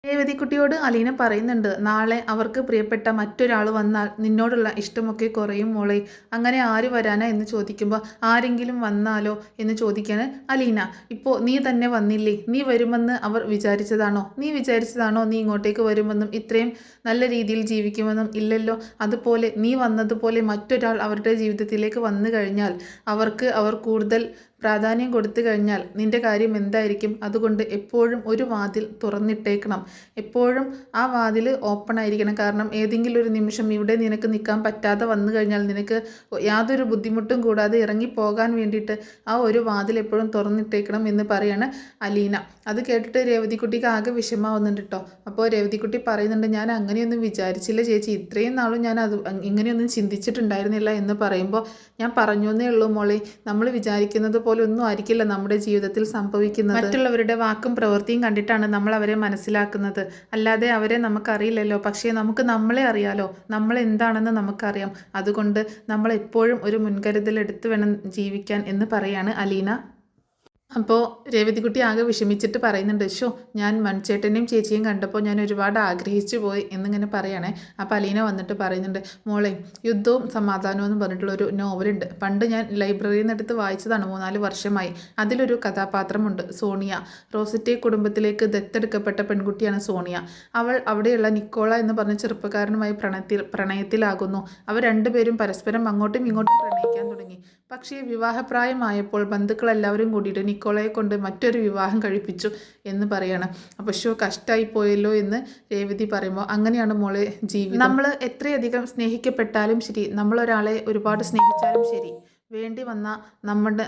രേവതിക്കുട്ടിയോട് അലീന പറയുന്നുണ്ട്, നാളെ അവർക്ക് പ്രിയപ്പെട്ട മറ്റൊരാൾ വന്നാൽ നിന്നോടുള്ള ഇഷ്ടമൊക്കെ കുറയും മോളെ. അങ്ങനെ ആര് വരാനാ എന്ന് ചോദിക്കുമ്പോൾ ആരെങ്കിലും വന്നാലോ എന്ന് ചോദിക്കാണ് അലീന. ഇപ്പോൾ നീ തന്നെ വന്നില്ലേ, നീ വരുമെന്ന് അവർ വിചാരിച്ചതാണോ? നീ വിചാരിച്ചതാണോ നീ ഇങ്ങോട്ടേക്ക് വരുമെന്നും ഇത്രയും നല്ല രീതിയിൽ ജീവിക്കുമെന്നും? ഇല്ലല്ലോ. അതുപോലെ നീ വന്നതുപോലെ മറ്റൊരാൾ അവരുടെ ജീവിതത്തിലേക്ക് വന്നു കഴിഞ്ഞാൽ അവർ കൂടുതൽ പ്രാധാന്യം കൊടുത്തു കഴിഞ്ഞാൽ നിന്റെ കാര്യം എന്തായിരിക്കും? അതുകൊണ്ട് എപ്പോഴും ഒരു വാതിൽ തുറന്നിട്ടേക്കണം. എപ്പോഴും ആ വാതിൽ ഓപ്പൺ ആയിരിക്കണം. കാരണം ഏതെങ്കിലും ഒരു നിമിഷം ഇവിടെ നിനക്ക് നിൽക്കാൻ പറ്റാതെ വന്നു കഴിഞ്ഞാൽ നിനക്ക് യാതൊരു ബുദ്ധിമുട്ടും കൂടാതെ ഇറങ്ങിപ്പോകാൻ വേണ്ടിയിട്ട് ആ ഒരു വാതിൽ എപ്പോഴും തുറന്നിട്ടേക്കണം എന്ന് പറയാണ് അലീന. അത് കേട്ടിട്ട് രേവതിക്കുട്ടിക്ക് ആകെ വിഷമാവുന്നുണ്ട് കേട്ടോ. അപ്പോൾ രേവതിക്കുട്ടി പറയുന്നുണ്ട്, ഞാൻ അങ്ങനെയൊന്നും വിചാരിച്ചില്ല ചേച്ചി, ഇത്രയും നാളും ഞാൻ ഇങ്ങനെയൊന്നും ചിന്തിച്ചിട്ടുണ്ടായിരുന്നില്ല എന്ന് പറയുമ്പോൾ, ഞാൻ പറഞ്ഞേ ഉള്ളൂ മോളെ, നമ്മൾ വിചാരിക്കുന്നത് പോലെ ഒന്നും ആയിരിക്കില്ല നമ്മുടെ ജീവിതത്തിൽ സംഭവിക്കുന്നത്. മറ്റുള്ളവരുടെ വാക്കും പ്രവൃത്തിയും കണ്ടിട്ടാണ് നമ്മൾ അവരെ മനസ്സിലാക്കുന്നത്, അല്ലാതെ അവരെ നമുക്കറിയില്ലല്ലോ. പക്ഷേ നമുക്ക് നമ്മളെ അറിയാലോ, നമ്മൾ എന്താണെന്ന് നമുക്കറിയാം. അതുകൊണ്ട് നമ്മൾ എപ്പോഴും ഒരു മുൻകരുതൽ എടുത്ത് വേണം ജീവിക്കാൻ എന്ന് പറയാണ് അലീന. അപ്പോൾ രേവതിക്കുട്ടി ആകെ വിഷമിച്ചിട്ട് പറയുന്നുണ്ട്, ഞാൻ മൺചേട്ടനെയും ചേച്ചിയും കണ്ടപ്പോൾ ഞാൻ ഒരുപാട് ആഗ്രഹിച്ചു പോയി എന്നിങ്ങനെ പറയണേ. അപ്പോൾ അലീന വന്നിട്ട് പറയുന്നുണ്ട്, മോളെ, യുദ്ധവും സമാധാനവും എന്ന് പറഞ്ഞിട്ടുള്ളൊരു നോവലുണ്ട്. പണ്ട് ഞാൻ ലൈബ്രറിയിൽ നിന്ന് എടുത്ത് വായിച്ചതാണ്, 3-4 വർഷമായി. അതിലൊരു കഥാപാത്രമുണ്ട്, സോണിയ. റോസിറ്റി കുടുംബത്തിലേക്ക് ദത്തെടുക്കപ്പെട്ട പെൺകുട്ടിയാണ് സോണിയ. അവൾ അവിടെയുള്ള നിക്കോള എന്ന് പറഞ്ഞ ചെറുപ്പക്കാരനുമായി പ്രണയത്തിലാകുന്നു. അവർ രണ്ടുപേരും പരസ്പരം അങ്ങോട്ടും ഇങ്ങോട്ടും പ്രണയിക്കാൻ തുടങ്ങി. പക്ഷേ വിവാഹപ്രായമായപ്പോൾ ബന്ധുക്കളെല്ലാവരും കൂടിയിട്ട് നിക്കോളയെ കൊണ്ട് മറ്റൊരു വിവാഹം കഴിപ്പിച്ചു എന്ന് പറയണം. അപ്പോൾ കഷ്ടമായി പോയല്ലോ എന്ന് രേവതി പറയുമ്പോൾ, അങ്ങനെയാണ് മോളെ ജീവിതം. നമ്മൾ എത്രയധികം സ്നേഹിക്കപ്പെട്ടാലും ശരി, നമ്മളൊരാളെ ഒരുപാട് സ്നേഹിച്ചാലും ശരി, വേണ്ടി വന്ന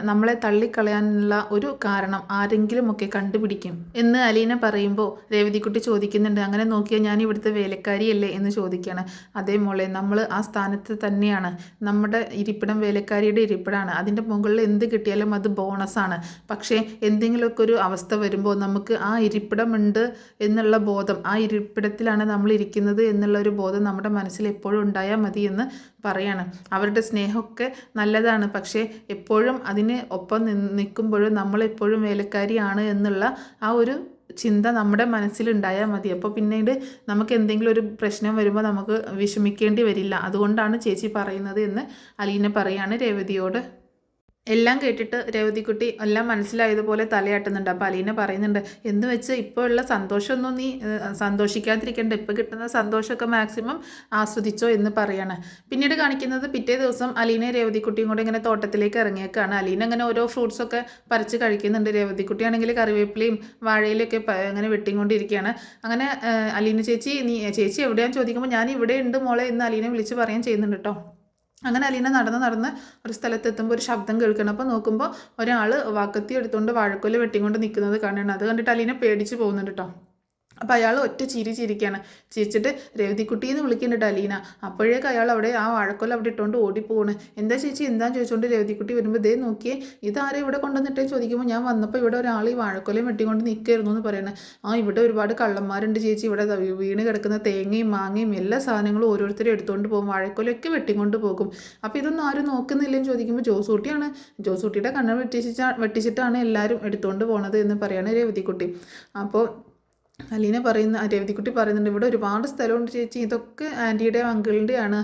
നമ്മളെ തള്ളിക്കളയാനുള്ള ഒരു കാരണം ആരെങ്കിലുമൊക്കെ കണ്ടുപിടിക്കും എന്ന് അലീന പറയുമ്പോൾ രേവതിക്കുട്ടി ചോദിക്കുന്നുണ്ട്, അങ്ങനെ നോക്കിയാൽ ഞാൻ ഇവിടുത്തെ വേലക്കാരിയല്ലേ എന്ന് ചോദിക്കുകയാണ്. അതേ മോളെ, നമ്മൾ ആ സ്ഥാനത്ത് തന്നെയാണ്. നമ്മുടെ ഇരിപ്പിടം വേലക്കാരിയുടെ ഇരിപ്പിടമാണ്. അതിൻ്റെ മുകളിൽ എന്ത് കിട്ടിയാലും അത് ബോണസാണ്. പക്ഷേ എന്തെങ്കിലുമൊക്കെ ഒരു അവസ്ഥ വരുമ്പോൾ നമുക്ക് ആ ഇരിപ്പിടമുണ്ട് എന്നുള്ള ബോധം, ആ ഇരിപ്പിടത്തിലാണ് നമ്മൾ ഇരിക്കുന്നത് എന്നുള്ള ഒരു ബോധം നമ്മുടെ മനസ്സിൽ എപ്പോഴും ഉണ്ടായാൽ മതി എന്ന് പറയാണ്. അവരുടെ സ്നേഹമൊക്കെ നല്ലതാണ്, പക്ഷേ എപ്പോഴും അതിന് ഒപ്പം നിൽക്കുമ്പോഴും നമ്മളെപ്പോഴും വേലക്കാരിയാണ് എന്നുള്ള ആ ഒരു ചിന്ത നമ്മുടെ മനസ്സിലുണ്ടായാൽ മതി. അപ്പോൾ പിന്നീട് നമുക്ക് എന്തെങ്കിലും ഒരു പ്രശ്നം വരുമ്പോൾ നമുക്ക് വിഷമിക്കേണ്ടി വരില്ല. അതുകൊണ്ടാണ് ചേച്ചി പറയുന്നത് എന്ന് അലീന പറയാണ് രേവതിയോട്. എല്ലാം കേട്ടിട്ട് രേവതിക്കുട്ടി എല്ലാം മനസ്സിലായതുപോലെ തലയാട്ടുന്നുണ്ട്. അപ്പോൾ അലീന പറയുന്നുണ്ട്, എന്ന് വെച്ച് ഇപ്പോൾ ഉള്ള സന്തോഷമൊന്നും നീ സന്തോഷിക്കാതിരിക്കേണ്ട, ഇപ്പോൾ കിട്ടുന്ന സന്തോഷമൊക്കെ മാക്സിമം ആസ്വദിച്ചോ എന്ന് പറയാണ്. പിന്നീട് കാണിക്കുന്നത് പിറ്റേ ദിവസം അലീനയും രേവതിക്കുട്ടിയും കൂടെ ഇങ്ങനെ തോട്ടത്തിലേക്ക് ഇറങ്ങിയേക്കാണ്. അലീന അങ്ങനെ ഓരോ ഫ്രൂട്ട്സൊക്കെ പറിച്ച് കഴിക്കുന്നുണ്ട്. രേവതിക്കുട്ടിയാണെങ്കിൽ കറിവേപ്പിലയും വാഴയിലൊക്കെ അങ്ങനെ വെട്ടിക്കൊണ്ടിരിക്കുകയാണ്. അങ്ങനെ അലീന ചേച്ചി എവിടെയാണെന്ന് ചോദിക്കുമ്പോൾ, ഞാൻ ഇവിടെ ഉണ്ട് മോളെ എന്ന് അലീന വിളിച്ച് പറയാൻ ചെയ്യുന്നുണ്ട് കേട്ടോ. അങ്ങനെ അലീന നടന്ന് ഒരു സ്ഥലത്തെത്തുമ്പോൾ ഒരു ശബ്ദം കേൾക്കണം. അപ്പോൾ നോക്കുമ്പോൾ ഒരാൾ വാക്കത്തി എടുത്തുകൊണ്ട് വാഴക്കൊല വെട്ടിക്കൊണ്ട് നിൽക്കുന്നത് കാണണം. അത് കണ്ടിട്ട് അലീന പേടിച്ച് പോകുന്നുണ്ട് കേട്ടോ. അപ്പോൾ അയാൾ ഒറ്റ ചിരിച്ചിരിക്കുകയാണ്. ചിരിച്ചിട്ട് രേവതിക്കുട്ടിയെന്ന് വിളിക്കുന്നുണ്ട് അലീന. അപ്പോഴേക്ക് അയാൾ അവിടെ ആ വാഴക്കൊല അവിടെ ഇട്ടുകൊണ്ട് ഓടിപ്പോവാണ്. എന്താ ചേച്ചി എന്താന്ന് ചോദിച്ചുകൊണ്ട് രേവതിക്കുട്ടി വരുമ്പോൾ, ദേ നോക്കിയേ, ഇതാരെ ഇവിടെ കൊണ്ടുവന്നിട്ടേ ചോദിക്കുമ്പോൾ, ഞാൻ വന്നപ്പോൾ ഇവിടെ ഒരാൾ ഈ വാഴക്കൊലയും വെട്ടിക്കൊണ്ട് നിൽക്കായിരുന്നു എന്ന് പറയണേ. ഇവിടെ ഒരുപാട് കള്ളന്മാരുണ്ട് ചേച്ചി, ഇവിടെ വീണ് കിടക്കുന്ന തേങ്ങയും മാങ്ങയും എല്ലാ സാധനങ്ങളും ഓരോരുത്തരും എടുത്തുകൊണ്ട് പോകും, വാഴക്കൊലയൊക്കെ വെട്ടിക്കൊണ്ട് പോകും. അപ്പോൾ ഇതൊന്നും ആരും നോക്കുന്നില്ലെന്ന് ചോദിക്കുമ്പോൾ, ജോസൂട്ടിയുടെ കണ്ണ് വെട്ടിച്ചിട്ടാണ് എല്ലാവരും എടുത്തുകൊണ്ട് പോണത് എന്ന് പറയാണ് രേവതിക്കുട്ടി. അപ്പോൾ രേവതിക്കുട്ടി പറയുന്നുണ്ട്, ഇവിടെ ഒരുപാട് സ്ഥലമുണ്ട് ചേച്ചി, ഇതൊക്കെ ആൻറ്റിയുടെ അങ്കിളിൻ്റെയാണ്.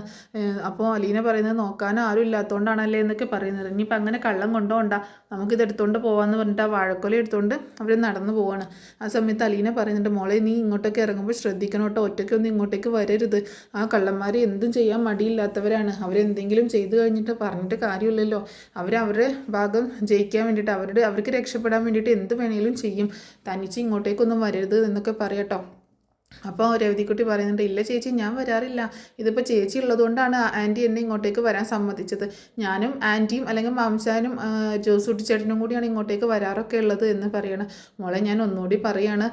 അപ്പോൾ അലീന പറയുന്നത്, നോക്കാൻ ആരും ഇല്ലാത്തതുകൊണ്ടാണല്ലേ എന്നൊക്കെ പറയുന്നത്. ഇനിയിപ്പോൾ അങ്ങനെ കള്ളം കൊണ്ടുപോകണ്ട, നമുക്കിത് എടുത്തുകൊണ്ട് പോകാമെന്ന് പറഞ്ഞിട്ട് ആ വാഴക്കൊല എടുത്തുകൊണ്ട് അവർ നടന്നു പോവാണ്. ആ സമയത്ത് അലീന പറയുന്നുണ്ട്, മോളെ നീ ഇങ്ങോട്ടൊക്കെ ഇറങ്ങുമ്പോൾ ശ്രദ്ധിക്കണം കേട്ടോ, ഒറ്റയ്ക്കൊന്നും ഇങ്ങോട്ടേക്ക് വരരുത്. ആ കള്ളന്മാർ എന്തും ചെയ്യാൻ മടിയില്ലാത്തവരാണ്. അവരെന്തെങ്കിലും ചെയ്തു കഴിഞ്ഞിട്ട് പറഞ്ഞിട്ട് കാര്യമില്ലല്ലോ. അവരവരുടെ ഭാഗം ജയിക്കാൻ വേണ്ടിയിട്ട് അവർക്ക് രക്ഷപ്പെടാൻ വേണ്ടിയിട്ട് എന്ത് വേണമെങ്കിലും ചെയ്യും. തനിച്ച് ഇങ്ങോട്ടേക്കൊന്നും വരരുത് എന്നൊക്കെ പറയട്ടോ. അപ്പോൾ രേവതിക്കുട്ടി പറയുന്നുണ്ട്, ഇല്ല ചേച്ചി, ഞാൻ വരാറില്ല. ഇതിപ്പോൾ ചേച്ചി ഉള്ളതുകൊണ്ടാണ് ആൻറ്റി എന്നെ ഇങ്ങോട്ടേക്ക് വരാൻ സമ്മതിച്ചത്. ഞാനും ആൻറ്റിയും അല്ലെങ്കിൽ മാംസാനും ജോസൂട്ടി ചേട്ടനും കൂടിയാണ് ഇങ്ങോട്ടേക്ക് വരാറൊക്കെ ഉള്ളത് എന്ന് പറയണം. മോളെ, ഞാൻ ഒന്നുകൂടി പറയാണ്,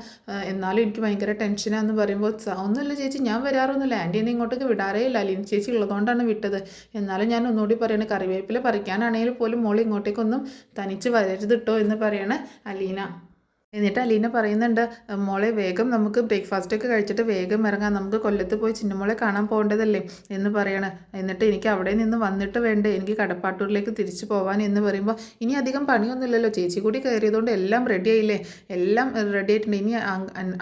എന്നാലും എനിക്ക് ഭയങ്കര ടെൻഷനാന്ന് പറയുമ്പോൾ, ഒന്നുമില്ല ചേച്ചി, ഞാൻ വരാറൊന്നുമില്ല, ആൻറ്റി എന്നെ ഇങ്ങോട്ടേക്ക് വിടാറേ ഇല്ല, അലീന ചേച്ചി ഉള്ളതുകൊണ്ടാണ് വിട്ടത്. എന്നാലും ഞാൻ ഒന്നുകൂടി പറയണേ, കറിവേപ്പില പറിക്കാനാണെങ്കിൽ പോലും മോൾ ഇങ്ങോട്ടേക്കൊന്നും തനിച്ച് വരരുത് കേട്ടോ എന്ന് പറയണ അലീന. എന്നിട്ട് അലീന പറയുന്നുണ്ട്, മോളെ വേഗം നമുക്ക് ബ്രേക്ക്ഫാസ്റ്റൊക്കെ കഴിച്ചിട്ട് വേഗം ഇറങ്ങാം, നമുക്ക് കൊല്ലത്ത് പോയി ചിന്നമോളെ കാണാൻ പോകേണ്ടതല്ലേ എന്ന് പറയണം. എന്നിട്ട് എനിക്ക് അവിടെ നിന്ന് വന്നിട്ട് വേണ്ടേ എനിക്ക് കടപ്പാട്ടൂരിലേക്ക് തിരിച്ചു പോകാൻ എന്ന് പറയുമ്പോൾ, ഇനി അധികം പണിയൊന്നുമില്ലല്ലോ, ചേച്ചി കൂടി കയറിയതുകൊണ്ട് എല്ലാം റെഡി ആയില്ലേ, എല്ലാം റെഡി ആയിട്ടുണ്ട്, ഇനി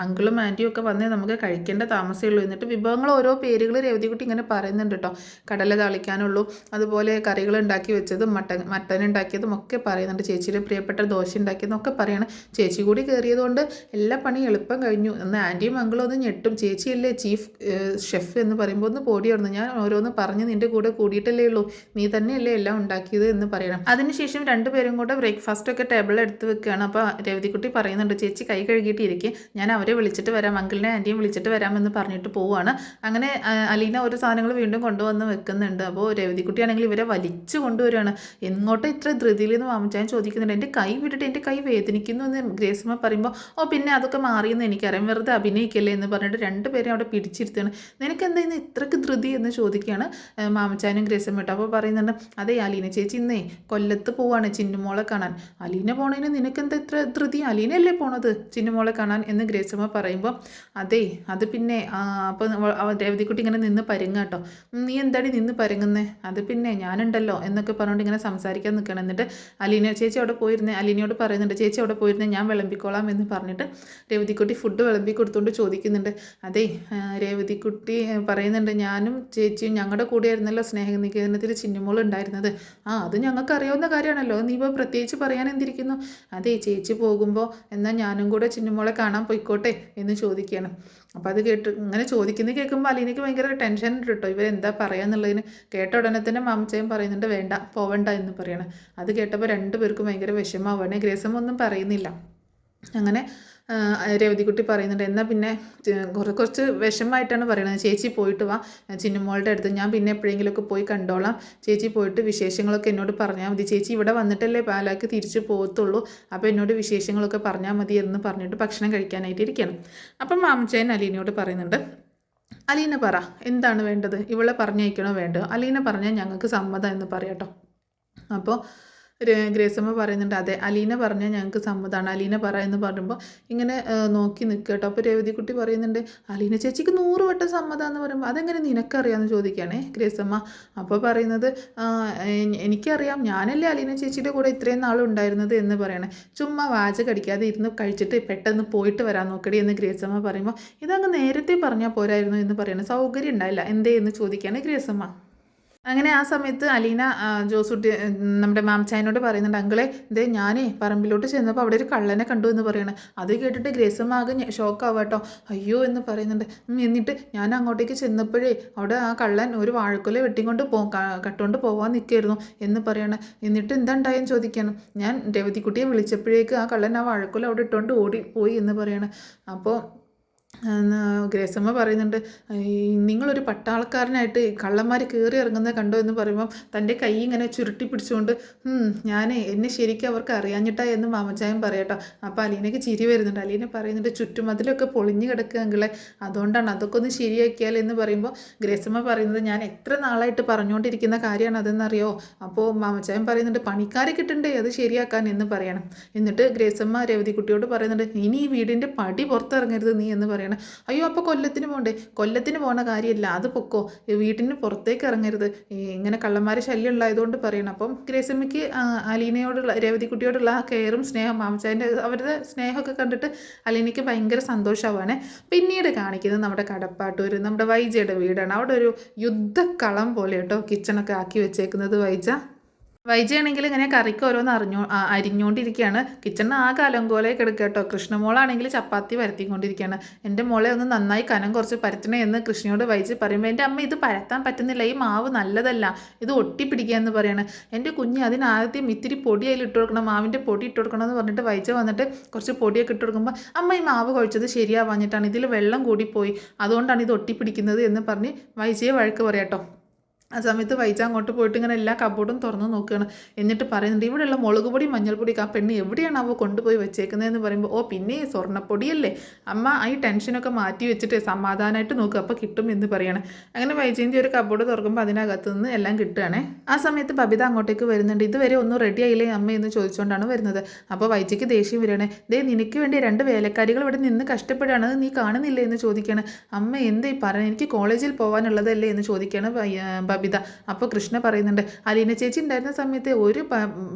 അങ്കിളും ആൻറ്റിയും ഒക്കെ വന്നേ നമുക്ക് കഴിക്കേണ്ട താമസമേ ഉള്ളൂ. എന്നിട്ട് വിഭവങ്ങൾ ഓരോ പേരുകൾ രേവതിക്കുട്ടി ഇങ്ങനെ പറയുന്നുണ്ട് കേട്ടോ. കടല താളിക്കാനുള്ളൂ, അതുപോലെ കറികൾ ഉണ്ടാക്കി വെച്ചതും മട്ടൻ ഉണ്ടാക്കിയതും ഒക്കെ പറയുന്നുണ്ട്. ചേച്ചിയുടെ പ്രിയപ്പെട്ട ദോശ ഉണ്ടാക്കിയതും ഒക്കെ പറയണം. ചേച്ചി കൂടി കയറിയതുകൊണ്ട് എല്ലാ പണിയും എളുപ്പം കഴിഞ്ഞു എന്ന് ആൻറ്റിയും അങ്കിളും ഒന്ന് ഞെട്ടും. ചേച്ചിയല്ലേ ചീഫ് ഷെഫ് എന്ന് പറയുമ്പോൾ ഒന്ന് പോടിയായിരുന്നു, ഞാൻ ഓരോന്ന് പറഞ്ഞ് നിൻ്റെ കൂടെ കൂടിയിട്ടല്ലേ ഉള്ളൂ, നീ തന്നെയല്ലേ എല്ലാം ഉണ്ടാക്കിയത് എന്ന് പറയണം. അതിനുശേഷം രണ്ടുപേരും കൂടെ ബ്രേക്ക്ഫാസ്റ്റൊക്കെ ടേബിളിൽ എടുത്ത് വെക്കുകയാണ്. അപ്പോൾ രേവതിക്കുട്ടി പറയുന്നുണ്ട്, ചേച്ചി കൈ കഴുകിയിട്ട് ഇരിക്കുക, ഞാൻ അവരെ വിളിച്ചിട്ട് വരാം, അങ്കിളിനെ ആൻറ്റിയും വിളിച്ചിട്ട് വരാമെന്ന് പറഞ്ഞിട്ട് പോവുകയാണ്. അങ്ങനെ അലീന ഒരു സാധനങ്ങൾ വീണ്ടും കൊണ്ടുവന്ന് വെക്കുന്നുണ്ട്. അപ്പോൾ രേവതിക്കുട്ടിയാണെങ്കിൽ ഇവരെ വലിച്ചു കൊണ്ടുവരികയാണ്. എങ്ങോട്ടും ഇത്ര ധൃതിയിൽ നിന്ന് മാമച്ചാൻ ചോദിക്കുന്നുണ്ട്, എൻ്റെ കൈ വിട്ടിട്ട് എൻ്റെ കൈ വേദനിക്കുന്നു എന്ന് ഗ്രേസ്മ പറയുമ്പോൾ, ഓ പിന്നെ അതൊക്കെ മാറിയെന്ന് എനിക്കറിയാം, വെറുതെ അഭിനയിക്കല്ലേ എന്ന് പറഞ്ഞിട്ട് രണ്ടുപേരും അവിടെ പിടിച്ചിരുത്തുകയാണ്. നിനക്ക് എന്താ ഇന്ന് ഇത്രക്ക് ധൃതി എന്ന് ചോദിക്കുകയാണ് മാമച്ചാനും ഗ്രേസും വിട്ടു. അപ്പോൾ പറയുന്നുണ്ട്, അതെ അലീന ചേച്ചി ഇന്നേ കൊല്ലത്ത് പോവാണ് ചിന്നുമോളെ കാണാൻ. അലീന പോണതിന് നിനക്കെന്താ ഇത്ര ധൃതി, അലീനയല്ലേ പോണത് ചിന്നുമോളെ കാണാൻ എന്ന് ഗ്രേസമ്മ പറയുമ്പോൾ, അതെ അത് പിന്നെ അപ്പോൾ രേവതിക്കുട്ടി ഇങ്ങനെ നിന്ന് പരുങ്ങാട്ടോ. നീ എന്താടി നിന്ന് പരുങ്ങുന്നേ, അത് പിന്നെ ഞാനുണ്ടല്ലോ എന്നൊക്കെ പറഞ്ഞുകൊണ്ട് ഇങ്ങനെ സംസാരിക്കാൻ നിൽക്കണം. എന്നിട്ട് അലീന ചേച്ചി അവിടെ പോയിരുന്നേ, അലീനയോട് പറയുന്നുണ്ട്, ചേച്ചി അവിടെ പോയിരുന്നേ ഞാൻ വിളമ്പിക്കോളാം എന്ന് പറഞ്ഞിട്ട് രേവതിക്കുട്ടി ഫുഡ് വിളമ്പി കൊടുത്തുകൊണ്ട് ചോദിക്കുന്നുണ്ട്. അതെ രേവതിക്കുട്ടി പറയുന്നുണ്ട്, ഞാനും ചേച്ചിയും ഞങ്ങളുടെ കൂടെ ആയിരുന്നല്ലോ സ്നേഹനികേതനത്തിൽ ചിന്നുമോൾ ഉണ്ടായിരുന്നത്. അത് ഞങ്ങൾക്ക് അറിയാവുന്ന കാര്യമാണല്ലോ, നീ ഇപ്പോൾ പ്രത്യേകിച്ച് പറയാൻ എന്തിരിക്കുന്നു. അതെ ചേച്ചി പോകുമ്പോൾ എന്നാൽ ഞാനും കൂടെ ചിന്നുമോളെ കാണാൻ പോയിക്കോട്ടെ എന്ന് ചോദിക്കുകയാണ്. അപ്പോൾ അത് ഇങ്ങനെ ചോദിക്കുന്നത് കേൾക്കുമ്പോൾ അലീനയ്ക്ക് ഭയങ്കര ടെൻഷൻ ഉണ്ട് കേട്ടോ, ഇവരെന്താ പറയാന്നുള്ളതിന്. കേട്ട ഉടനെ തന്നെ മാമച്ചയും പറയുന്നുണ്ട്, വേണ്ട പോവണ്ട എന്ന് പറയണം. അത് കേട്ടപ്പോൾ രണ്ടുപേർക്കും ഭയങ്കര വിഷമാവുകയാണ്. ഗ്രേസം ഒന്നും പറയുന്നില്ല. അങ്ങനെ രേവതിക്കുട്ടി പറയുന്നുണ്ട്, എന്നാൽ പിന്നെ കുറച്ച് വിഷമമായിട്ടാണ് പറയുന്നത്, ചേച്ചി പോയിട്ട് വാ ചിന്നുമോളുടെ അടുത്ത്, ഞാൻ പിന്നെ എപ്പോഴെങ്കിലുമൊക്കെ പോയി കണ്ടോളാം, ചേച്ചി പോയിട്ട് വിശേഷങ്ങളൊക്കെ എന്നോട് പറഞ്ഞാൽ മതി, ചേച്ചി ഇവിടെ വന്നിട്ടല്ലേ പാലാക്ക് തിരിച്ച് പോകത്തുള്ളൂ, അപ്പോൾ എന്നോട് വിശേഷങ്ങളൊക്കെ പറഞ്ഞാൽ മതി എന്ന് പറഞ്ഞിട്ട് ഭക്ഷണം കഴിക്കാനായിട്ട് ഇരിക്കണം. അപ്പം മാമച്ചേൻ അലീനയോട് പറയുന്നുണ്ട്, അലീന പറ എന്താണ് വേണ്ടത്, ഇവളെ പറഞ്ഞയക്കണോ വേണ്ടോ, അലീന പറഞ്ഞാൽ ഞങ്ങൾക്ക് സമ്മതം എന്ന് പറയാട്ടോ. അപ്പോൾ ഗ്രേസമ്മ പറയുന്നുണ്ട്, അതെ അലീന പറഞ്ഞാൽ ഞങ്ങൾക്ക് സമ്മതമാണ്, അലീന പറ എന്ന് പറയുമ്പോൾ ഇങ്ങനെ നോക്കി നിൽക്കുക കേട്ടോ. അപ്പോൾ രേവതിക്കുട്ടി പറയുന്നുണ്ട്, അലീന ചേച്ചിക്ക് 100 വട്ടം സമ്മതം എന്ന് പറയുമ്പോൾ അതെങ്ങനെ നിനക്കറിയാമെന്ന് ചോദിക്കുകയാണേ ഗ്രേസമ്മ. അപ്പോൾ പറയുന്നത്, എനിക്കറിയാം, ഞാനല്ലേ അലീന ചേച്ചിയുടെ കൂടെ ഇത്രയും നാളുണ്ടായിരുന്നത് എന്ന് പറയണേ. ചുമ്മാ വാചകടിക്കാതെ ഇരുന്ന് കഴിച്ചിട്ട് പെട്ടെന്ന് പോയിട്ട് വരാൻ നോക്കടി എന്ന് ഗ്രേസമ്മ പറയുമ്പോൾ, ഇതങ്ങ് നേരത്തെ പറഞ്ഞാൽ പോരായിരുന്നു എന്ന് പറയണേ. സൗകര്യം ഉണ്ടായില്ല എന്തേ എന്ന് ചോദിക്കുകയാണ് ഗ്രേസമ്മ. അങ്ങനെ ആ സമയത്ത് അലീന ജോസൂട്ടി നമ്മുടെ മാംചായനോട് പറയുന്നുണ്ട്, അങ്കിളെ ഇതേ ഞാനേ പറമ്പിലോട്ട് ചെന്നപ്പോൾ അവിടെ ഒരു കള്ളനെ കണ്ടു എന്ന് പറയണേ. അത് കേട്ടിട്ട് ഗ്രേസമ്മ ആകെ ഷോക്കാവുക കേട്ടോ. അയ്യോ എന്ന് പറയുന്നുണ്ട്. എന്നിട്ട് ഞാൻ അങ്ങോട്ടേക്ക് ചെന്നപ്പോഴേ അവിടെ ആ കള്ളൻ ഒരു വാഴക്കൊല വെട്ടിക്കൊണ്ട് കട്ടുകൊണ്ട് പോകാൻ നിൽക്കായിരുന്നു എന്ന് പറയണേ. എന്നിട്ട് എന്താ ഉണ്ടായെന്ന് ചോദിക്കണം. ഞാൻ രേവതിക്കുട്ടിയെ വിളിച്ചപ്പോഴേക്ക് ആ കള്ളൻ ആ വാഴക്കൊല അവിടെ ഇട്ടുകൊണ്ട് ഓടിപ്പോയി എന്ന് പറയണേ. അപ്പോൾ ഗ്രേസമ്മ പറയുന്നുണ്ട്, നിങ്ങളൊരു പട്ടാളക്കാരനായിട്ട് കള്ളന്മാർ കയറി ഇറങ്ങുന്നത് കണ്ടോ എന്ന് പറയുമ്പം തൻ്റെ കൈ ഇങ്ങനെ ചുരുട്ടി പിടിച്ചുകൊണ്ട് എന്നെ ശരിക്കും അവർക്ക് അറിയാഞ്ഞിട്ടാ എന്ന് മാമച്ചായൻ പറയട്ടോ. അപ്പോൾ അലീനയ്ക്ക് ചിരി വരുന്നുണ്ട്. അലീന പറയുന്നുണ്ട്, ചുറ്റുമതിലൊക്കെ പൊളിഞ്ഞു കിടക്കുകയെങ്കിലെ അതുകൊണ്ടാണ്, അതൊക്കെ ഒന്ന് ശരിയാക്കിയാൽ എന്ന് പറയുമ്പോൾ ഗ്രേസമ്മ പറയുന്നത്, ഞാൻ എത്ര നാളായിട്ട് പറഞ്ഞുകൊണ്ടിരിക്കുന്ന കാര്യമാണ് അതെന്നറിയോ. അപ്പോൾ മാമച്ചായൻ പറയുന്നുണ്ട്, പണിക്കാരെ കിട്ടണ്ടേ അത് ശരിയാക്കാൻ എന്ന് പറയണം. എന്നിട്ട് ഗ്രേസമ്മ രേവതിക്കുട്ടിയോട് പറയുന്നുണ്ട്, ഇനി ഈ വീടിൻ്റെ പടി പുറത്തിറങ്ങരുത് നീ എന്ന് പറയണം. അയ്യോ അപ്പോൾ കൊല്ലത്തിന് പോകണ്ടേ, കൊല്ലത്തിന് പോകണ കാര്യമില്ല, അത് പൊക്കോ, വീട്ടിന് പുറത്തേക്ക് ഇറങ്ങരുത്, ഇങ്ങനെ കള്ളന്മാരെ ശല്യം ഉള്ളതുകൊണ്ട് പറയണം. അപ്പം ഗ്രേസമ്മയ്ക്ക് അലീനയോടുള്ള രേവതിക്കുട്ടിയോടുള്ള ആ കെയറും സ്നേഹം മാമച്ചാൻ്റെ അവരുടെ സ്നേഹമൊക്കെ കണ്ടിട്ട് അലീനയ്ക്ക് ഭയങ്കര സന്തോഷമാവാണ്. പിന്നീട് കാണിക്കുന്നത് നമ്മുടെ കടപ്പാട്ടൂർ നമ്മുടെ വൈജയുടെ വീടാണ്. അവിടെ ഒരു യുദ്ധക്കളം പോലെ കേട്ടോ കിച്ചണൊക്കെ ആക്കി വെച്ചേക്കുന്നത് വൈജയാണെങ്കിൽ ഇങ്ങനെ കറിക്ക് ഓരോന്ന് അരിഞ്ഞുകൊണ്ടിരിക്കുകയാണ്. കിച്ചണിന് ആ കലങ്കോലെ കിടക്കുക കേട്ടോ. കൃഷ്ണമോളാണെങ്കിൽ ചപ്പാത്തി പരത്തിക്കൊണ്ടിരിക്കുകയാണ്. എൻ്റെ മോളെ ഒന്ന് നന്നായി കനം കുറച്ച് പരത്തണേ എന്ന് കൃഷ്ണയോട് വൈജ് പറയുമ്പോൾ, എൻ്റെ അമ്മ ഇത് പരത്താൻ പറ്റുന്നില്ല, ഈ മാവ് നല്ലതല്ല, ഇത് ഒട്ടിപ്പിടിക്കുക എന്ന് പറയണം. എൻ്റെ കുഞ്ഞ് അതിനാദ്യം ഇത്തിരി പൊടി അതിൽ ഇട്ട് കൊടുക്കണം, മാവിൻ്റെ പൊടി ഇട്ട് കൊടുക്കണം എന്ന് പറഞ്ഞിട്ട് വൈജ് വന്നിട്ട് കുറച്ച് പൊടിയൊക്കെ ഇട്ട് കൊടുക്കുമ്പോൾ, അമ്മ ഈ മാവ് കുഴച്ചത് ശരിയാവാഞ്ഞിട്ടാണ്, ഇതിൽ വെള്ളം കൂടിപ്പോയി, അതുകൊണ്ടാണ് ഇത് ഒട്ടിപ്പിടിക്കുന്നത് എന്ന് പറഞ്ഞ് വൈജയെ വഴക്ക് പറയാം കേട്ടോ. ആ സമയത്ത് വൈജ അങ്ങോട്ട് പോയിട്ട് ഇങ്ങനെ എല്ലാ കബോർഡും തുറന്ന് നോക്കുകയാണ്. എന്നിട്ട് പറയുന്നുണ്ട്, ഇവിടെയുള്ള മുളക് പൊടി മഞ്ഞൾപ്പൊടി ആ പെണ്ണ് എവിടെയാണ് അവ കൊണ്ടുപോയി വെച്ചേക്കുന്നതെന്ന് പറയുമ്പോൾ, ഓ പിന്നെ സ്വർണ്ണപ്പൊടിയല്ലേ അമ്മ, ഈ ടെൻഷനൊക്കെ മാറ്റി വെച്ചിട്ട് സമാധാനമായിട്ട് നോക്കുക അപ്പോൾ കിട്ടും എന്ന് പറയാണ്. അങ്ങനെ വൈജയന്തി ഒരു കബോർഡ് തുറക്കുമ്പോൾ അതിനകത്ത് നിന്ന് എല്ലാം കിട്ടുകയാണ്. ആ സമയത്ത് ബബിത അങ്ങോട്ടേക്ക് വരുന്നുണ്ട്. ഇതുവരെ ഒന്നും റെഡി ആയില്ലേ അമ്മ എന്ന് ചോദിച്ചുകൊണ്ടാണ് വരുന്നത്. അപ്പോൾ വൈജയ്ക്ക് ദേഷ്യം വരികയാണ്. ദേ നിനക്ക് വേണ്ടി 2 വേലക്കാരികൾ ഇവിടെ നിന്ന് കഷ്ടപ്പെടുകയാണ്, അത് നീ കാണുന്നില്ലേ എന്ന് ചോദിക്കുകയാണ്. അമ്മ എന്താ ഈ പറയുന്നത്, എനിക്ക് കോളേജിൽ പോകാനുള്ളതല്ലേ എന്ന് ചോദിക്കുകയാണ് ബബിത. അപ്പോൾ കൃഷ്ണ പറയുന്നുണ്ട്, അലീന ചേച്ചി ഉണ്ടായിരുന്ന സമയത്ത് ഒരു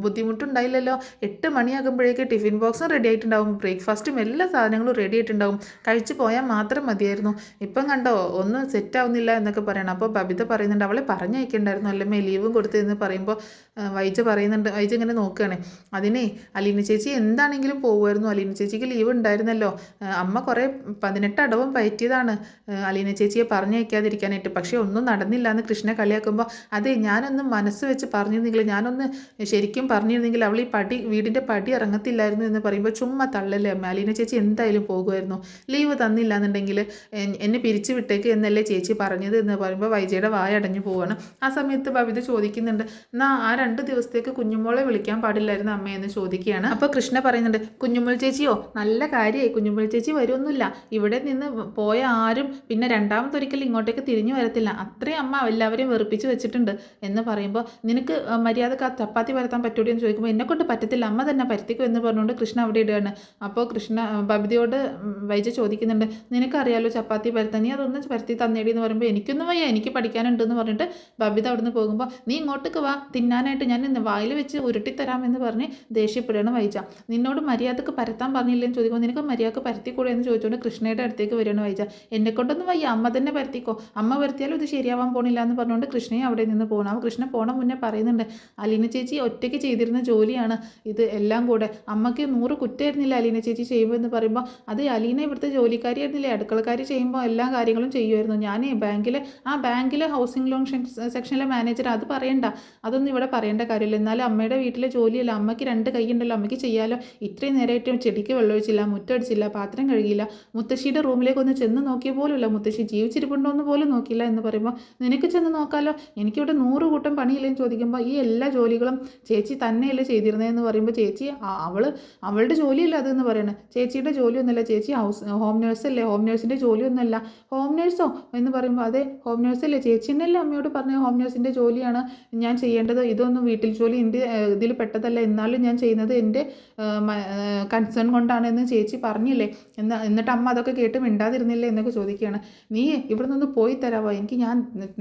ബുദ്ധിമുട്ടുണ്ടായില്ലല്ലോ. 8 മണിയാകുമ്പോഴേക്ക് ടിഫിൻ ബോക്സും റെഡി ആയിട്ടുണ്ടാവും, ബ്രേക്ക്ഫാസ്റ്റും എല്ലാ സാധനങ്ങളും റെഡി ആയിട്ടുണ്ടാവും, കഴിച്ചു പോയാൽ മാത്രം മതിയായിരുന്നു. ഇപ്പം കണ്ടോ ഒന്നും സെറ്റ് ആവുന്നില്ല എന്നൊക്കെ പറയണം. അപ്പോൾ ബബിത പറയുന്നുണ്ട്, അവളെ പറഞ്ഞയക്കുണ്ടായിരുന്നു അല്ലമ്മേ, ലീവും കൊടുത്തു എന്ന് പറയുമ്പോൾ വൈജ പറയുന്നുണ്ട്, വൈജ ഇങ്ങനെ നോക്കുകയാണ്. അതിനെ അലീന ചേച്ചി എന്താണെങ്കിലും പോകുമായിരുന്നു, അലീന ചേച്ചിക്ക് ലീവ് ഉണ്ടായിരുന്നല്ലോ. അമ്മ കുറേ 18 അടവും പയറ്റിയതാണ് അലീന ചേച്ചിയെ പറഞ്ഞയക്കാതിരിക്കാനായിട്ട്, പക്ഷേ ഒന്നും നടന്നില്ല എന്ന് കൃഷ്ണ കളിയാക്കുമ്പോൾ, അതെ ഞാനൊന്ന് മനസ്സ് വെച്ച് പറഞ്ഞിരുന്നെങ്കിൽ, ഞാനൊന്ന് ശരിക്കും പറഞ്ഞിരുന്നെങ്കിൽ അവൾ ഈ വീടിൻ്റെ പടി ഇറങ്ങത്തില്ലായിരുന്നു എന്ന് പറയുമ്പോൾ, ചുമ്മാ തള്ളല്ലേ അമ്മ, അലീന ചേച്ചി എന്തായാലും പോകുമായിരുന്നു, ലീവ് തന്നില്ല എന്നുണ്ടെങ്കിൽ എന്നെ പിരിച്ചു വിട്ടേക്ക് എന്നല്ലേ ചേച്ചി പറഞ്ഞത് എന്ന് പറയുമ്പോൾ വൈജയുടെ വായ അടഞ്ഞു പോവാണ്. ആ സമയത്ത് ബബിത ചോദിക്കുന്നുണ്ട്, എന്നാൽ ആ 2 ദിവസത്തേക്ക് കുഞ്ഞുമോളെ വിളിക്കാൻ പാടില്ലായിരുന്നു അമ്മയെന്ന് ചോദിക്കുകയാണ്. അപ്പോൾ കൃഷ്ണ പറയുന്നുണ്ട്, കുഞ്ഞുമോൾ ചേച്ചിയോ നല്ല കാര്യമായി, കുഞ്ഞുമോൾ ചേച്ചി വരുമൊന്നുമില്ല, ഇവിടെ നിന്ന് പോയ ആരും പിന്നെ രണ്ടാമതൊരിക്കൽ ഇങ്ങോട്ടേക്ക് തിരിഞ്ഞു വരത്തില്ല, അത്രയും അമ്മ എല്ലാവരെയും വെറുപ്പിച്ച് വെച്ചിട്ടുണ്ട് എന്ന് പറയുമ്പോൾ, നിനക്ക് മര്യാദക്ക് ആ ചപ്പാത്തി പരത്താൻ പറ്റൂടി എന്ന് ചോദിക്കുമ്പോൾ, എന്നെക്കൊണ്ട് പറ്റത്തില്ല അമ്മ തന്നെ പരത്തിക്കും എന്ന് പറഞ്ഞുകൊണ്ട് കൃഷ്ണ അവിടെ ഇടുകയാണ്. അപ്പോൾ ബബിതയോട് വൈജ ചോദിക്കുന്നുണ്ട്, നിനക്കറിയാലോ ചപ്പാത്തി പരത്താൻ, നീ അതൊന്ന് പരത്തി തന്നേടി എന്ന് പറയുമ്പോൾ, എനിക്കൊന്നും വയ്യ എനിക്ക് പഠിക്കാനുണ്ടെന്ന് പറഞ്ഞിട്ട് ബബിത അവിടെ നിന്ന് പോകുമ്പോൾ, നീ ഇങ്ങോട്ടേക്ക് വാ തിന്നാനായിട്ട്, ഞാൻ വായിൽ വെച്ച് ഉരുട്ടിത്തരാമെന്ന് പറഞ്ഞ് ദേഷ്യപ്പെടുകയാണ് വൈജ. നിന്നോട് മര്യാദക്ക് പരത്താൻ പറഞ്ഞില്ലെന്ന് ചോദിക്കുമ്പോൾ, നിനക്ക് മര്യാദക്ക് പരത്തിക്കൂടെ എന്ന് ചോദിച്ചുകൊണ്ട് കൃഷ്ണയുടെ അടുത്തേക്ക് വരികയാണ് വൈജ. എന്നെക്കൊണ്ടൊന്നും വയ്യ അമ്മ തന്നെ പരത്തിക്കോ, അമ്മ പരത്തിയാലും ഇത് ശരിയാവാൻ പോണില്ല എന്ന് പറഞ്ഞുകൊണ്ട് കൃഷ്ണയെ അവിടെ നിന്ന് പോകണം. അപ്പോൾ കൃഷ്ണ പോണ മുന്നേ പറയുന്നുണ്ട്, അലീന ചേച്ചി ഒറ്റയ്ക്ക് ചെയ്തിരുന്ന ജോലിയാണ് ഇത് എല്ലാം കൂടെ, അമ്മയ്ക്ക് 100 കുറ്റമായിരുന്നില്ല അലീന ചേച്ചി ചെയ്യുമ്പോൾ എന്ന് പറയുമ്പോൾ, അത് അലീന ഇവിടുത്തെ ജോലിക്കാരിയായിരുന്നില്ലേ, അടുക്കളക്കാരി ചെയ്യുമ്പോൾ എല്ലാ കാര്യങ്ങളും ചെയ്യുമായിരുന്നു, ഞാൻ ബാങ്കിലെ ഹൗസിംഗ് ലോൺ സെക്ഷനിലെ മാനേജർ, അത് പറയണ്ട, അതൊന്നും ഇവിടെ പറയേണ്ട കാര്യമില്ല, എന്നാലും അമ്മയുടെ വീട്ടിലെ ജോലിയല്ല, അമ്മയ്ക്ക് 2 കൈയുണ്ടല്ലോ, അമ്മയ്ക്ക് ചെയ്യാലോ, ഇത്രയും നേരമായിട്ടും ചെടിക്ക് വെള്ളമൊഴിച്ചില്ല, മുറ്റടിച്ചില്ല, പാത്രം കഴുകിയില്ല, മുത്തശ്ശിയുടെ റൂമിലേക്ക് ഒന്ന് ചെന്ന് നോക്കിയ പോലുമില്ല, മുത്തശ്ശി ജീവിച്ചിരിപ്പുണ്ടോ എന്ന് പോലും നോക്കിയില്ല എന്ന് പറയുമ്പോൾ, നിനക്ക് ചെന്ന് നോക്കാമല്ലോ, എനിക്കിവിടെ 100 കൂട്ടം പണിയില്ലെന്ന് ചോദിക്കുമ്പോൾ, ഈ എല്ലാ ജോലികളും ചേച്ചി തന്നെയല്ലേ ചെയ്തിരുന്നതെന്ന് പറയുമ്പോൾ, ചേച്ചി അവളുടെ ജോലിയല്ല അതെന്ന് പറയണത്, ചേച്ചിയുടെ ജോലിയൊന്നുമല്ല, ചേച്ചി ഹോം നേഴ്സല്ലേ, ഹോം നേഴ്സിൻ്റെ ജോലിയൊന്നുമല്ല. ഹോം നേഴ്സോ എന്ന് പറയുമ്പോൾ, അതെ ഹോം നേഴ്സല്ലേ, ചേച്ചി തന്നെയല്ലേ അമ്മയോട് പറഞ്ഞ ഹോം നേഴ്സിൻ്റെ ജോലിയാണ് ഞാൻ ചെയ്യേണ്ടത്, ഇതൊന്നും വീട്ടിൽ ജോലി എൻ്റെ ഇതിൽ പെട്ടതല്ല, എന്നാലും ഞാൻ ചെയ്യുന്നത് എൻ്റെ കൺസേൺ കൊണ്ടാണെന്ന് ചേച്ചി പറഞ്ഞില്ലേ, എന്നിട്ട് അമ്മ അതൊക്കെ കേട്ട് മിണ്ടാതിരുന്നില്ലേ എന്നൊക്കെ ചോദിക്കുകയാണ്. നീ ഇവിടെ നിന്ന് പോയി തരാമോ, എനിക്ക് ഞാൻ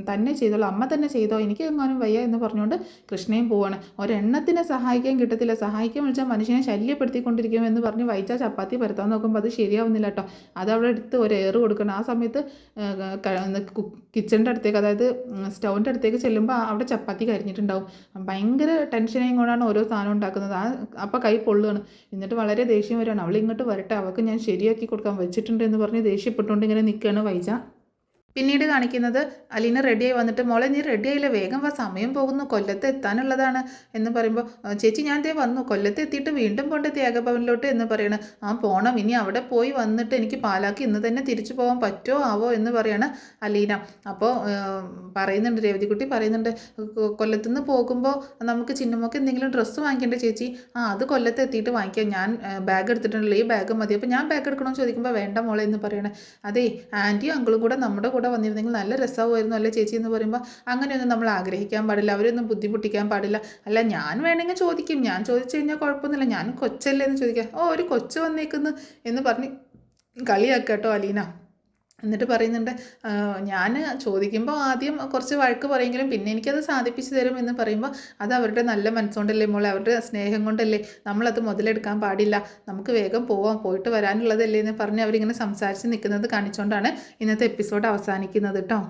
തന്നെ ചെയ്തോളൂ, അമ്മ തന്നെ ചെയ്തോ, എനിക്ക് എങ്ങാനും വയ്യ എന്ന് പറഞ്ഞുകൊണ്ട് കൃഷ്ണയും പോവാണ്. ഒരെണ്ണത്തിനെ സഹായിക്കാൻ കിട്ടത്തില്ല, സഹായിക്കാൻ വിളിച്ചാൽ മനുഷ്യനെ ശല്യപ്പെടുത്തിക്കൊണ്ടിരിക്കുമെന്ന് പറഞ്ഞ് വൈജ ചപ്പാത്തി പരത്താൻ നോക്കുമ്പോൾ അത് ശരിയാവുന്നില്ല കേട്ടോ, അത് അവിടെ എടുത്ത് ഒരു എയർ കൊടുക്കണം. ആ സമയത്ത് കിച്ചണിൻ്റെ അടുത്തേക്ക്, അതായത് സ്റ്റൗവിൻ്റെ അടുത്തേക്ക് ചെല്ലുമ്പോൾ അവിടെ ചപ്പാത്തി കരിഞ്ഞിട്ടുണ്ടാവും. ഭയങ്കര ടെൻഷനായും കൊണ്ടാണ് ഓരോ സാധനം ഉണ്ടാക്കുന്നത്. അപ്പോൾ കൈ പൊള്ളുകയാണ്. എന്നിട്ട് വളരെ ദേഷ്യം വരികയാണ്. അവൾ ഇങ്ങോട്ട് വരട്ടെ, അവൾക്ക് ഞാൻ ശരിയാക്കി കൊടുക്കാൻ വെച്ചിട്ടുണ്ട് എന്ന് പറഞ്ഞ് ദേഷ്യപ്പെട്ടുകൊണ്ട് ഇങ്ങനെ നിൽക്കുകയാണ് വൈജ. പിന്നീട് കാണിക്കുന്നത് അലീന റെഡിയായി വന്നിട്ട്, മോളെ നീ റെഡിയായില്ല, വേഗം വാ, സമയം പോകുന്നു, കൊല്ലത്ത് എത്താനുള്ളതാണ് എന്ന് പറയുമ്പോൾ, ചേച്ചി ഞാൻ ദേ വന്നു, കൊല്ലത്ത് എത്തിയിട്ട് വീണ്ടും പോകേണ്ട ത്യാഗഭവനിലോട്ട് എന്ന് പറയണം. ആ പോകണം, ഇനി അവിടെ പോയി വന്നിട്ട് എനിക്ക് പാലാക്കി ഇന്ന് തന്നെ തിരിച്ചു പോകാൻ പറ്റുമോ ആവോ എന്ന് പറയാണ് അലീന. അപ്പോൾ പറയുന്നുണ്ട്, രേവതിക്കുട്ടി പറയുന്നുണ്ട്, കൊല്ലത്തുനിന്ന് പോകുമ്പോൾ നമുക്ക് ചിന്നമ്മക്ക് എന്തെങ്കിലും ഡ്രസ്സ് വാങ്ങിക്കേണ്ട ചേച്ചി, അത് കൊല്ലത്ത് എത്തിയിട്ട് വാങ്ങിക്കാം, ഞാൻ ബാഗ് എടുത്തിട്ടുണ്ടല്ലോ, ഈ ബാഗ് മതി. അപ്പോൾ ഞാൻ ബാഗ് എടുക്കണമെന്ന് ചോദിക്കുമ്പോൾ, വേണ്ട മോളെ എന്ന് പറയണേ. അതെ ആൻറ്റിയും അങ്കിളും കൂടെ നമ്മുടെ കൂടെ വന്നിരുന്നെങ്കിൽ നല്ല രസമായിരുന്നു അല്ലേ ചേച്ചി എന്ന് പറയുമ്പോൾ, അങ്ങനെയൊന്നും നമ്മൾ ആഗ്രഹിക്കാൻ പാടില്ല, അവരൊന്നും ബുദ്ധിമുട്ടിക്കാൻ പാടില്ല. അല്ല ഞാൻ വേണമെങ്കിൽ ചോദിക്കും, ഞാൻ ചോദിച്ചു കഴിഞ്ഞാൽ കുഴപ്പമൊന്നുമില്ല, ഞാൻ കൊച്ചല്ലേ എന്ന് ചോദിക്കാം. ഒരു കൊച്ചു വന്നേക്കുന്നു എന്ന് പറഞ്ഞ് കളിയാക്കാട്ടോ അലീന. എന്നിട്ട് പറയുന്നുണ്ട്, ഞാൻ ചോദിക്കുമ്പോൾ ആദ്യം കുറച്ച് വഴക്ക് പറയെങ്കിലും പിന്നെ എനിക്കത് സാധിപ്പിച്ച് തരും എന്ന് പറയുമ്പോൾ, അത് അവരുടെ നല്ല മനസ്സുകൊണ്ടല്ലേ മോളെ, അവരുടെ സ്നേഹം കൊണ്ടല്ലേ, നമ്മളത് മുതലെടുക്കാൻ പാടില്ല, നമുക്ക് വേഗം പോവാം, പോയിട്ട് വരാനുള്ളതല്ലേ എന്ന് പറഞ്ഞ് അവരിങ്ങനെ സംസാരിച്ച് നിൽക്കുന്നത് കാണിച്ചുകൊണ്ടാണ് ഇന്നത്തെ എപ്പിസോഡ് അവസാനിക്കുന്നത് കേട്ടോ.